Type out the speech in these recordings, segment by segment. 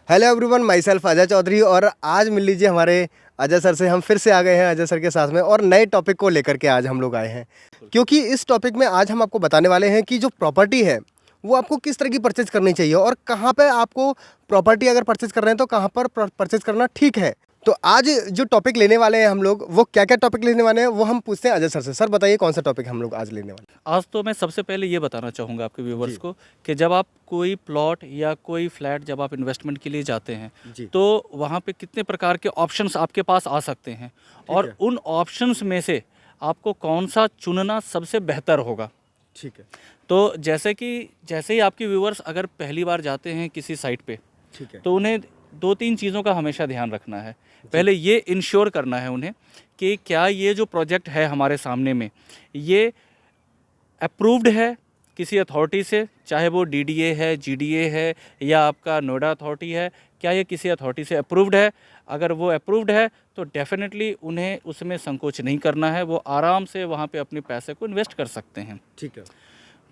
Hello everyone, myself Ajay Chaudhary. और आज मिल लीजिए हमारे अजय सर से। हम फिर से आ गए हैं अजय सर के साथ में और नए टॉपिक को लेकर के आज हम लोग आए हैं, क्योंकि इस टॉपिक में आज हम आपको बताने वाले हैं कि जो प्रॉपर्टी है वो आपको किस तरह की परचेज करनी चाहिए और कहाँ पे आपको प्रॉपर्टी अगर परचेज कर रहे हैं तो कहाँ पर परचेज करना ठीक है। तो आज जो टॉपिक लेने वाले हैं हम लोग, वो क्या क्या टॉपिक लेने वाले हैं वो हम पूछते हैं अजय सर से। सर बताइए कौन सा टॉपिक हम लोग आज लेने वाले हैं। आज तो मैं सबसे पहले ये बताना चाहूँगा आपके व्यूवर्स जी। को कि जब आप कोई प्लॉट या कोई फ्लैट जब आप इन्वेस्टमेंट के लिए जाते हैं जी। तो वहाँ पे कितने प्रकार के ऑप्शंस आपके पास आ सकते हैं और है। उन ऑप्शंस में से आपको कौन सा चुनना सबसे बेहतर होगा। ठीक है। तो जैसे ही आपके व्यूवर्स अगर पहली बार जाते हैं किसी साइट पे ठीक है। तो उन्हें दो तीन चीज़ों का हमेशा ध्यान रखना है। पहले ये इंश्योर करना है उन्हें कि क्या ये जो प्रोजेक्ट है हमारे सामने में ये अप्रूव्ड है किसी अथॉरिटी से, चाहे वो डीडीए है, जीडीए है या आपका नोएडा अथॉरिटी है, क्या ये किसी अथॉरिटी से अप्रूव्ड है। अगर वो अप्रूव्ड है तो डेफिनेटली उन्हें उसमें संकोच नहीं करना है, वो आराम से वहाँ पे अपने पैसे को इन्वेस्ट कर सकते हैं। ठीक है।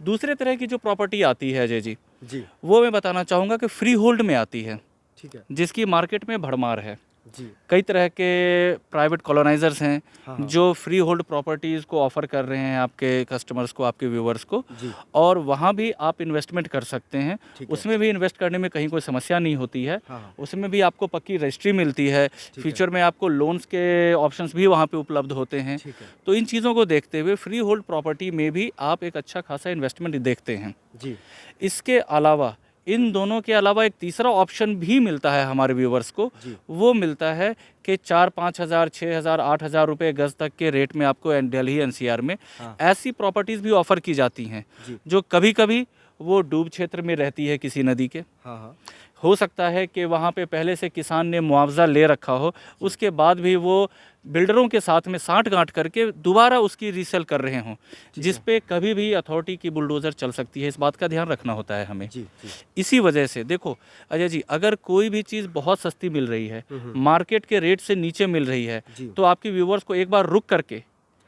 दूसरे तरह की जो प्रॉपर्टी आती है अजय जी, जी। वो मैं बताना चाहूँगा कि फ्री होल्ड में आती है, ठीक है। जिसकी मार्केट में भरमार है। जी। कई तरह के प्राइवेट कॉलोनाइजर्स हैं हाँ। जो फ्री होल्ड प्रॉपर्टीज़ को ऑफ़र कर रहे हैं आपके कस्टमर्स को, आपके व्यूवर्स को, जी। और वहाँ भी आप इन्वेस्टमेंट कर सकते हैं। ठीक है। उसमें भी इन्वेस्ट करने में कहीं कोई समस्या नहीं होती है। हाँ। उसमें भी आपको पक्की रजिस्ट्री मिलती है। फ्यूचर में आपको लोन्स के ऑप्शंस भी वहाँ पे उपलब्ध होते हैं। ठीक है। तो इन चीज़ों को देखते हुए फ्री होल्ड प्रॉपर्टी में भी आप एक अच्छा खासा इन्वेस्टमेंट देखते हैं। जी। इसके अलावा, इन दोनों के अलावा एक तीसरा ऑप्शन भी मिलता है हमारे व्यूवर्स को। जी। वो मिलता है कि 4-5 हज़ार, 6 हज़ार, 8 हज़ार रुपये गज़ तक के रेट में आपको दिल्ली एनसीआर में हाँ। ऐसी प्रॉपर्टीज़ भी ऑफ़र की जाती हैं जी। जो कभी कभी वो डूब क्षेत्र में रहती है किसी नदी के। हाँ हाँ। हो सकता है कि वहाँ पे पहले से किसान ने मुआवजा ले रखा हो, उसके बाद भी वो बिल्डरों के साथ में साठ-गांठ करके दोबारा उसकी रीसेल कर रहे हों, जिस पे कभी भी अथॉरिटी की बुलडोज़र चल सकती है। इस बात का ध्यान रखना होता है हमें। जी। जी। इसी वजह से देखो अजय जी, अगर कोई भी चीज़ बहुत सस्ती मिल रही है, मार्केट के रेट से नीचे मिल रही है, जी। तो आपके व्यूवर्स को एक बार रुक करके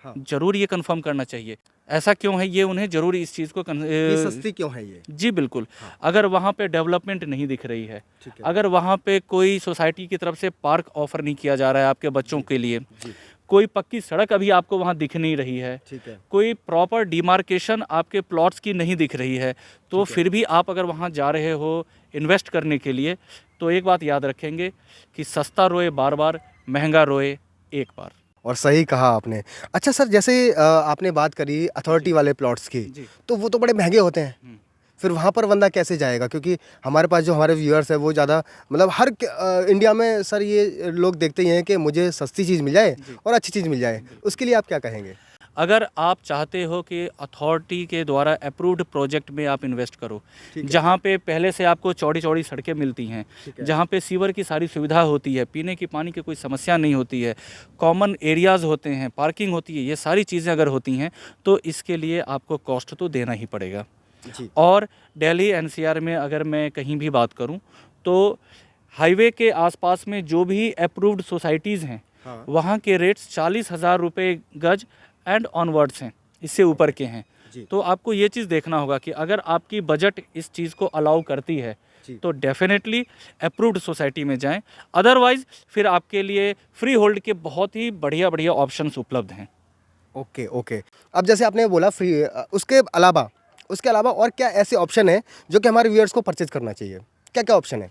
हाँ। ज़रूर ये कंफर्म करना चाहिए। ऐसा क्यों है, ये उन्हें ज़रूर इस चीज़ को ये सस्ती क्यों है ये? जी बिल्कुल। हाँ। अगर वहाँ पे डेवलपमेंट नहीं दिख रही है, ठीक है। अगर वहाँ पे कोई सोसाइटी की तरफ से पार्क ऑफर नहीं किया जा रहा है आपके बच्चों के लिए, जी। कोई पक्की सड़क अभी आपको वहाँ दिख नहीं रही है, ठीक है। कोई प्रॉपर डिमार्केशन आपके प्लॉट्स की नहीं दिख रही है, तो फिर भी आप अगर वहाँ जा रहे हो इन्वेस्ट करने के लिए, तो एक बात याद रखेंगे कि सस्ता रोए बार बार, महंगा रोए एक बार। और सही कहा आपने। अच्छा सर, जैसे आपने बात करी अथॉरिटी वाले प्लॉट्स की, जी। तो वो तो बड़े महंगे होते हैं। फिर वहाँ पर बंदा कैसे जाएगा? क्योंकि हमारे पास जो हमारे व्यूअर्स है वो ज़्यादा, मतलब इंडिया में सर ये लोग देखते ही हैं कि मुझे सस्ती चीज़ मिल जाए और अच्छी चीज़ मिल जाए। उसके लिए आप क्या कहेंगे? अगर आप चाहते हो कि अथॉरिटी के द्वारा अप्रूव्ड प्रोजेक्ट में आप इन्वेस्ट करो, ठीक है। जहाँ पे पहले से आपको चौड़ी चौड़ी सड़कें मिलती हैं, ठीक है। जहाँ पे सीवर की सारी सुविधा होती है, पीने की पानी की कोई समस्या नहीं होती है, कॉमन एरियाज़ होते हैं, पार्किंग होती है, ये सारी चीज़ें अगर होती हैं तो इसके लिए आपको कॉस्ट तो देना ही पड़ेगा। जी। और दिल्ली एनसीआर में अगर मैं कहीं भी बात करूं तो हाईवे के आसपास में जो भी अप्रूव्ड सोसाइटीज़ हैं, हाँ। वहाँ के रेट्स 40,000 रुपये गज एंड ऑनवर्ड्स हैं, इससे ऊपर के हैं। जी। तो आपको ये चीज़ देखना होगा कि अगर आपकी बजट इस चीज़ को अलाउ करती है जी। तो डेफिनेटली अप्रूव्ड सोसाइटी में जाएं। अदरवाइज़ फिर आपके लिए फ्री होल्ड के बहुत ही बढ़िया बढ़िया ऑप्शंस उपलब्ध हैं। Okay okay. अब जैसे आपने बोला फ्री, उसके अलावा और क्या ऐसे ऑप्शन है जो कि हमारे व्यूअर्स को परचेज करना चाहिए? क्या क्या ऑप्शन है?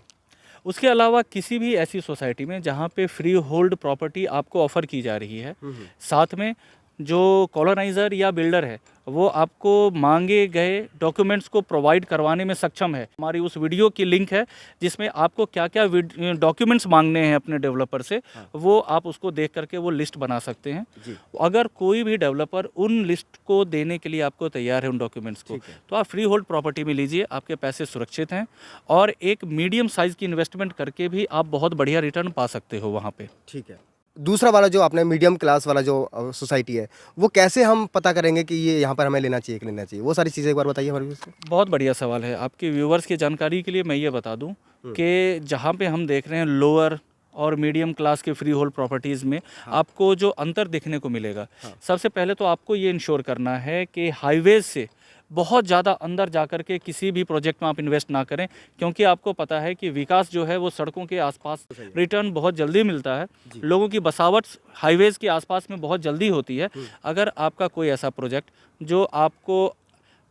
उसके अलावा किसी भी ऐसी सोसाइटी में जहाँ पे फ्री होल्ड प्रॉपर्टी आपको ऑफ़र की जा रही है, साथ में जो कॉलोनाइज़र या बिल्डर है वो आपको मांगे गए डॉक्यूमेंट्स को प्रोवाइड करवाने में सक्षम है। हमारी उस वीडियो की लिंक है जिसमें आपको क्या क्या डॉक्यूमेंट्स मांगने हैं अपने डेवलपर से, वो आप उसको देख करके वो लिस्ट बना सकते हैं। जी। अगर कोई भी डेवलपर उन लिस्ट को देने के लिए आपको तैयार है, उन डॉक्यूमेंट्स को, तो आप फ्री होल्ड प्रॉपर्टी में लीजिए, आपके पैसे सुरक्षित हैं और एक मीडियम साइज़ की इन्वेस्टमेंट करके भी आप बहुत बढ़िया रिटर्न पा सकते हो वहाँ पे। ठीक है। दूसरा वाला जो आपने मीडियम क्लास वाला जो सोसाइटी है, वो कैसे हम पता करेंगे कि ये यहाँ पर हमें लेना चाहिए कि लेना चाहिए? वो सारी चीज़ें एक बार बताइए हमारे व्यूअर्स को। बहुत बढ़िया सवाल है। आपके व्यूवर्स की जानकारी के लिए मैं ये बता दूं कि जहाँ पे हम देख रहे हैं लोअर और मीडियम क्लास के फ्री होल्ड प्रॉपर्टीज़ में आपको जो अंतर देखने को मिलेगा, सबसे पहले तो आपको ये इंश्योर करना है कि हाईवेज से बहुत ज़्यादा अंदर जा कर के किसी भी प्रोजेक्ट में आप इन्वेस्ट ना करें, क्योंकि आपको पता है कि विकास जो है वो सड़कों के आसपास रिटर्न बहुत जल्दी मिलता है, लोगों की बसावट हाईवेज़ के आसपास में बहुत जल्दी होती है। अगर आपका कोई ऐसा प्रोजेक्ट जो आपको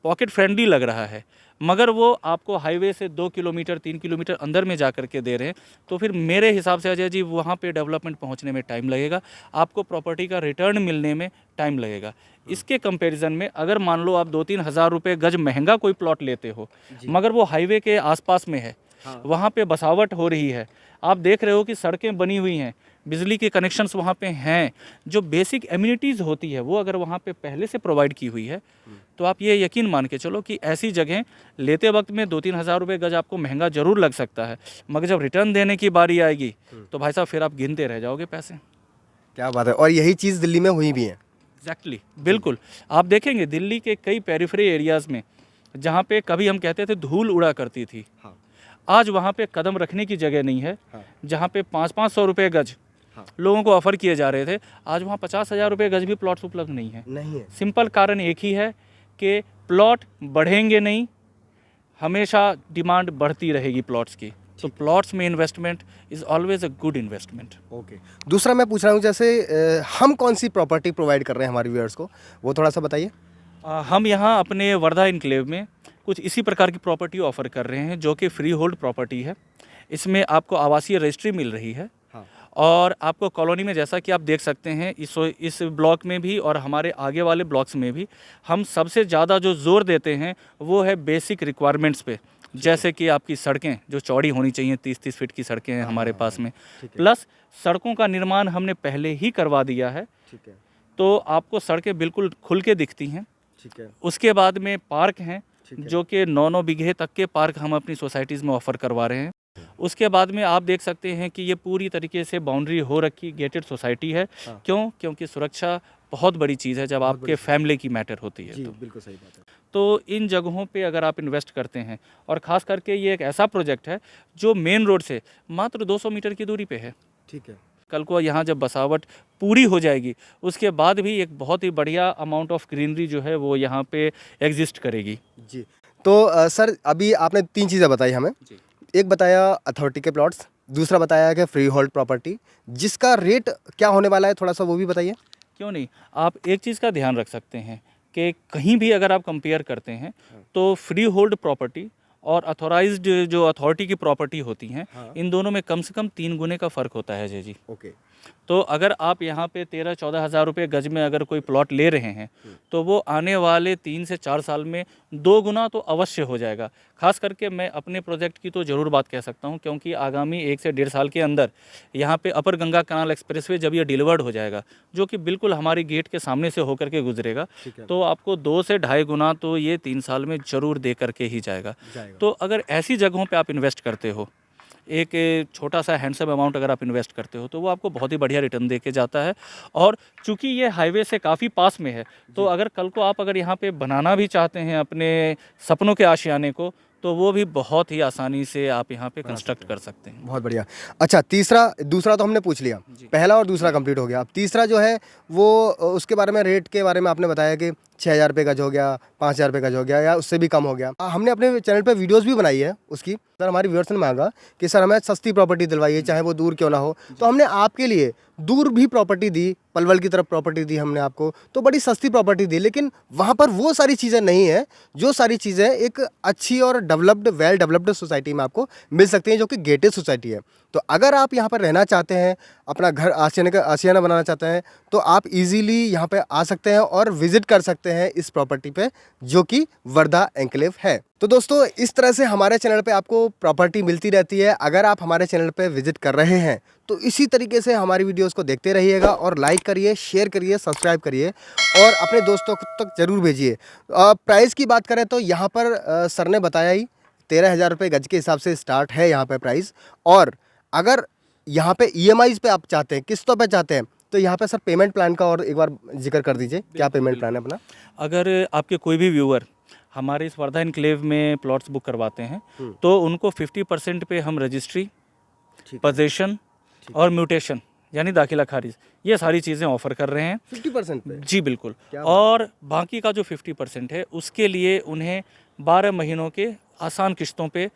पॉकेट फ्रेंडली लग रहा है, मगर वो आपको हाईवे से 2 किलोमीटर 3 किलोमीटर अंदर में जा कर के दे रहे हैं, तो फिर मेरे हिसाब से अजय जी वहाँ पे डेवलपमेंट पहुँचने में टाइम लगेगा, आपको प्रॉपर्टी का रिटर्न मिलने में टाइम लगेगा। इसके कंपैरिजन में अगर मान लो आप 2-3 हज़ार रुपये गज महंगा कोई प्लॉट लेते हो, मगर वो हाईवे के आसपास में है, वहाँ पे बसावट हो रही है, आप देख रहे हो कि सड़कें बनी हुई हैं, बिजली के कनेक्शंस वहाँ पे हैं, जो बेसिक एमिनिटीज़ होती है वो अगर वहाँ पे पहले से प्रोवाइड की हुई है, तो आप ये यकीन मान के चलो कि ऐसी जगह लेते वक्त में 2-3 हज़ार रुपये गज आपको महंगा ज़रूर लग सकता है, मगर जब रिटर्न देने की बारी आएगी तो भाई साहब फिर आप गिनते रह जाओगे पैसे। क्या बात है, और यही चीज़ दिल्ली में हुई भी है। एग्जैक्टली, बिल्कुल। आप देखेंगे दिल्ली के कई पेरिफेरी एरियाज़ में जहाँ पे कभी हम कहते थे धूल उड़ा करती थी, आज वहाँ पे कदम रखने की जगह नहीं है। जहाँ पे 500-500 रुपये गज लोगों को ऑफ़र किए जा रहे थे, आज वहाँ 50,000 रुपये गज भी प्लॉट्स उपलब्ध नहीं है। सिंपल कारण एक ही है कि प्लॉट बढ़ेंगे नहीं, हमेशा डिमांड बढ़ती रहेगी प्लॉट्स की, तो प्लॉट्स में investment is always a good investment. Okay, दूसरा मैं पूछ रहा हूँ जैसे हम कौन सी प्रॉपर्टी प्रोवाइड कर रहे हैं हमारे व्यूअर्स को, वो थोड़ा सा बताइए। हम यहाँ अपने वर्धा इनक्लेव में कुछ इसी प्रकार की प्रॉपर्टी ऑफ़र कर रहे हैं जो कि फ्री होल्ड प्रॉपर्टी है। इसमें आपको आवासीय रजिस्ट्री मिल रही है, और आपको कॉलोनी में, जैसा कि आप देख सकते हैं इस ब्लॉक में भी और हमारे आगे वाले ब्लॉक्स में भी, हम सबसे ज़्यादा जो ज़ोर देते हैं वो है बेसिक रिक्वायरमेंट्स पे, जैसे कि आपकी सड़कें जो चौड़ी होनी चाहिए, 30-30 फीट की सड़कें हैं हमारे पास में, प्लस सड़कों का निर्माण हमने पहले ही करवा दिया है, तो आपको सड़कें बिल्कुल खुल के दिखती हैं। उसके बाद में पार्क हैं, जो कि 9-9 बीघे तक के पार्क हम अपनी सोसाइटीज़ में ऑफ़र करवा रहे हैं। उसके बाद में आप देख सकते हैं कि ये पूरी तरीके से बाउंड्री हो रखी गेटेड सोसाइटी है। क्यों? क्योंकि सुरक्षा बहुत बड़ी चीज़ है जब आपके फैमिली की मैटर होती है। तो बिल्कुल सही बात है। तो इन जगहों पे अगर आप इन्वेस्ट करते हैं, और ख़ास करके ये एक ऐसा प्रोजेक्ट है जो मेन रोड से मात्र 200 मीटर की दूरी पे है। ठीक है। कल को यहाँ जब बसावट पूरी हो जाएगी, उसके बाद भी एक बहुत ही बढ़िया अमाउंट ऑफ ग्रीनरी जो है वो यहाँ पे एग्जिस्ट करेगी। जी, तो सर अभी आपने 3 चीज़ें बताई हमें। एक बताया अथॉरिटी के प्लॉट्स, दूसरा बताया कि फ्री होल्ड प्रॉपर्टी, जिसका रेट क्या होने वाला है थोड़ा सा वो भी बताइए। क्यों नहीं, आप एक चीज़ का ध्यान रख सकते हैं कि कहीं भी अगर आप कंपेयर करते हैं तो फ्री होल्ड प्रॉपर्टी और अथॉराइज्ड जो अथॉरिटी की प्रॉपर्टी होती हैं, इन दोनों में कम से कम 3 गुने का फ़र्क होता है। जय जी। ओके। तो अगर आप यहाँ पे 13-14 हज़ार रुपये गज में अगर कोई प्लॉट ले रहे हैं, तो वो आने वाले 3 से 4 साल में 2 गुना तो अवश्य हो जाएगा। खास करके मैं अपने प्रोजेक्ट की तो ज़रूर बात कह सकता हूँ, क्योंकि आगामी 1 से 1.5 साल के अंदर यहाँ पे अपर गंगा कनाल एक्सप्रेसवे जब ये डिलीवर्ड हो जाएगा, जो कि बिल्कुल हमारी गेट के सामने से होकर के गुजरेगा, तो आपको 2 से ढाई गुना तो ये 3 साल में ज़रूर दे करके ही जाएगा। तो अगर ऐसी जगहों पर आप इन्वेस्ट करते हो, एक छोटा सा हैंडसम अमाउंट अगर आप इन्वेस्ट करते हो, तो वो आपको बहुत ही बढ़िया रिटर्न दे के जाता है। और चूंकि ये हाईवे से काफ़ी पास में है, तो अगर कल को आप अगर यहाँ पे बनाना भी चाहते हैं अपने सपनों के आशियाने को, तो वो भी बहुत ही आसानी से आप यहाँ पे कंस्ट्रक्ट कर सकते हैं। बहुत बढ़िया। अच्छा, दूसरा तो हमने पूछ लिया, पहला और दूसरा कंप्लीट हो गया। अब तीसरा जो है वो उसके बारे में, रेट के बारे में आपने बताया कि 6,000 रुपये गज हो गया, 5,000 रुपये गज हो गया, या उससे भी कम हो गया। हमने अपने चैनल पे वीडियोस भी बनाई है उसकी। सर हमारी व्यूअर्स ने मांगा कि सर हमें सस्ती प्रॉपर्टी दिलवाइए, चाहे वो दूर क्यों ना हो, तो हमने आपके लिए दूर भी प्रॉपर्टी दी, पलवल की तरफ प्रॉपर्टी दी हमने आपको, तो बड़ी सस्ती प्रॉपर्टी दी, लेकिन वहाँ पर वो सारी चीज़ें नहीं है जो सारी चीज़ें एक अच्छी और वेल डेवलप्ड सोसाइटी में आपको मिल सकती हैं, जो कि गेटेड सोसाइटी है। तो अगर आप यहाँ पर रहना चाहते हैं, अपना घर आशियाना बनाना चाहते हैं, तो आप इजीली यहाँ पे आ सकते हैं और विजिट कर सकते हैं इस प्रॉपर्टी पे, जो कि वर्धा एनक्लेव है। तो दोस्तों, इस तरह से हमारे चैनल पे आपको प्रॉपर्टी मिलती रहती है। अगर आप हमारे चैनल पे विजिट कर रहे हैं तो इसी तरीके से हमारी वीडियोस को देखते रहिएगा, और लाइक करिए, शेयर करिए, सब्सक्राइब करिए, और अपने दोस्तों तक जरूर भेजिए। प्राइस की बात करें तो यहाँ पर सर ने बताया ही 13,000 रुपये गज के हिसाब से स्टार्ट है यहाँ पे प्राइस। और अगर यहाँ पे EMIs पे आप चाहते हैं, किस्तों पे चाहते हैं, तो यहाँ पे सर पेमेंट प्लान का और एक बार जिक्र कर दीजिए, क्या पेमेंट प्लान है अपना। अगर आपके कोई भी व्यूअर हमारे इस वर्धा एनक्लेव में प्लॉट्स बुक करवाते हैं, तो उनको 50% पे हम रजिस्ट्री, पोजेशन और म्यूटेशन यानी दाखिला खारिज, ये सारी चीज़ें ऑफ़र कर रहे हैं 50% पे। जी बिल्कुल। क्या और बाकी का जो 50% है उसके लिए उन्हें 12 महीनों के आसान किस्तों पे,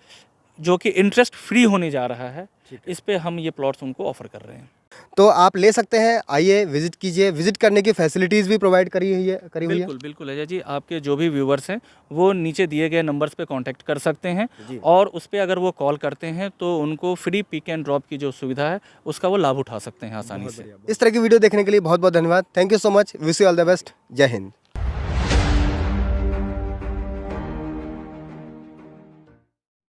जो कि इंटरेस्ट फ्री होने जा रहा है, इस पे हम ये प्लॉट्स उनको ऑफ़र कर रहे हैं। तो आप ले सकते हैं, आइए विजिट कीजिए। विजिट करने की फैसिलिटीज़ भी प्रोवाइड करी हुई है। बिल्कुल बिल्कुल अजय जी, आपके जो भी व्यूवर्स हैं वो नीचे दिए गए नंबर्स पे कांटेक्ट कर सकते हैं जी। और उस पे अगर वो कॉल करते हैं तो उनको फ्री पिक एंड ड्रॉप की जो सुविधा है उसका वो लाभ उठा सकते हैं आसानी से। इस तरह की वीडियो देखने के लिए बहुत बहुत धन्यवाद। Thank you so much. Wish you all the best. जय हिंद।